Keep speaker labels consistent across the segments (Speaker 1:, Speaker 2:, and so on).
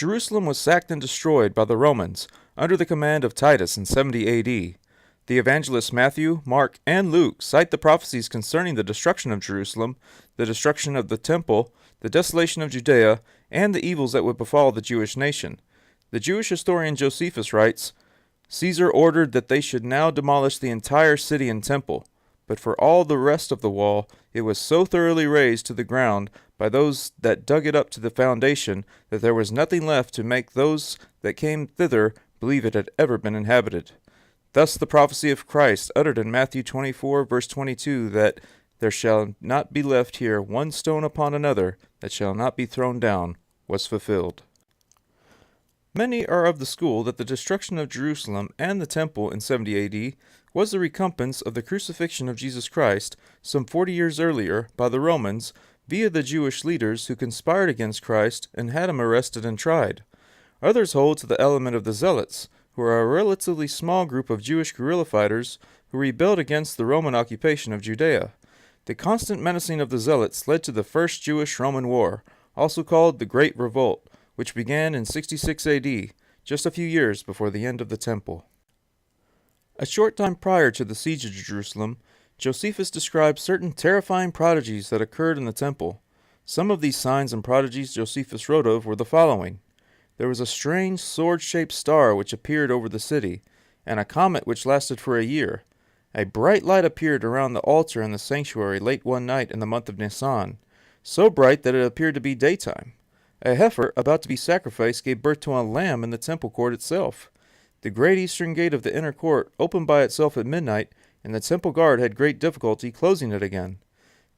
Speaker 1: Jerusalem was sacked and destroyed by the Romans under the command of Titus in 70 AD. The evangelists Matthew, Mark, and Luke cite the prophecies concerning the destruction of Jerusalem, the destruction of the temple, the desolation of Judea, and the evils that would befall the Jewish nation. The Jewish historian Josephus writes, "Caesar ordered that they should now demolish the entire city and temple, but for all the rest of the wall it was so thoroughly razed to the ground by those that dug it up to the foundation that there was nothing left to make those that came thither believe it had ever been inhabited." Thus the prophecy of Christ uttered in Matthew 24, verse 22, that there shall not be left here one stone upon another that shall not be thrown down, was fulfilled. Many are of the school that the destruction of Jerusalem and the temple in 70 AD was the recompense of the crucifixion of Jesus Christ some 40 years earlier by the Romans via the Jewish leaders who conspired against Christ and had him arrested and tried. Others hold to the element of the Zealots, who are a relatively small group of Jewish guerrilla fighters who rebelled against the Roman occupation of Judea. The constant menacing of the Zealots led to the First Jewish-Roman War, also called the Great Revolt, which began in 66 AD, just a few years before the end of the temple. A short time prior to the siege of Jerusalem, Josephus describes certain terrifying prodigies that occurred in the temple. Some of these signs and prodigies Josephus wrote of were the following. There was a strange sword-shaped star which appeared over the city, and a comet which lasted for a year. A bright light appeared around the altar in the sanctuary late one night in the month of Nisan, so bright that it appeared to be daytime. A heifer about to be sacrificed gave birth to a lamb in the temple court itself. The great eastern gate of the inner court opened by itself at midnight, and the temple guard had great difficulty closing it again.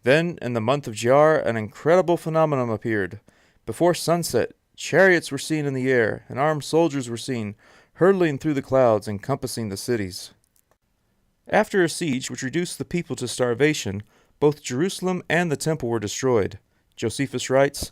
Speaker 1: Then, in the month of Jar, an incredible phenomenon appeared. Before sunset, chariots were seen in the air, and armed soldiers were seen, hurtling through the clouds, encompassing the cities. After a siege which reduced the people to starvation, both Jerusalem and the temple were destroyed. Josephus writes,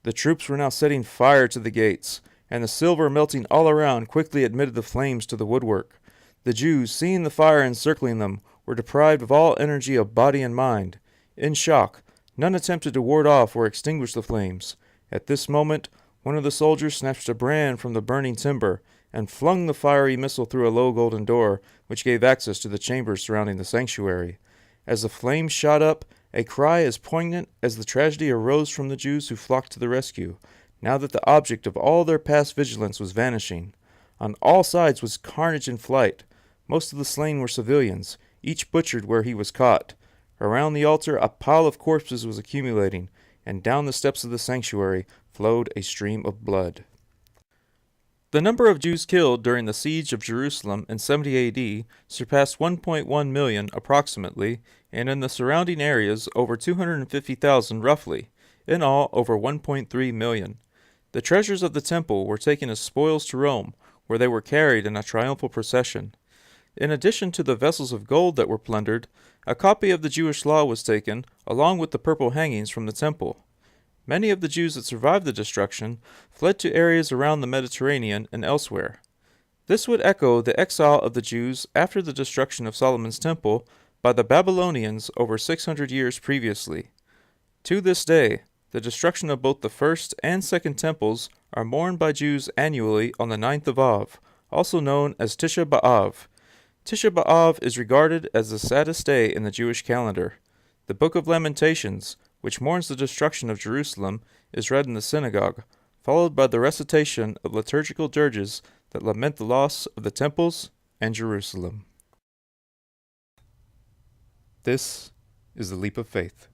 Speaker 1: "The troops were now setting fire to the gates, and the silver melting all around quickly admitted the flames to the woodwork. The Jews, seeing the fire encircling them, were deprived of all energy of body and mind. In shock, none attempted to ward off or extinguish the flames. At this moment, one of the soldiers snatched a brand from the burning timber, and flung the fiery missile through a low golden door, which gave access to the chambers surrounding the sanctuary. As the flames shot up, a cry as poignant as the tragedy arose from the Jews who flocked to the rescue, now that the object of all their past vigilance was vanishing. On all sides was carnage and flight. Most of the slain were civilians, each butchered where he was caught. Around the altar a pile of corpses was accumulating, and down the steps of the sanctuary flowed a stream of blood." The number of Jews killed during the siege of Jerusalem in 70 AD surpassed 1.1 million approximately, and in the surrounding areas over 250,000 roughly, in all over 1.3 million. The treasures of the temple were taken as spoils to Rome, where they were carried in a triumphal procession. In addition to the vessels of gold that were plundered, a copy of the Jewish law was taken, along with the purple hangings from the temple. Many of the Jews that survived the destruction fled to areas around the Mediterranean and elsewhere. This would echo the exile of the Jews after the destruction of Solomon's temple by the Babylonians over 600 years previously. To this day, the destruction of both the first and second temples are mourned by Jews annually on the 9th of Av, also known as Tisha B'Av. Tisha B'Av is regarded as the saddest day in the Jewish calendar. The Book of Lamentations, which mourns the destruction of Jerusalem, is read in the synagogue, followed by the recitation of liturgical dirges that lament the loss of the temples and Jerusalem. This is the Leap of Faith.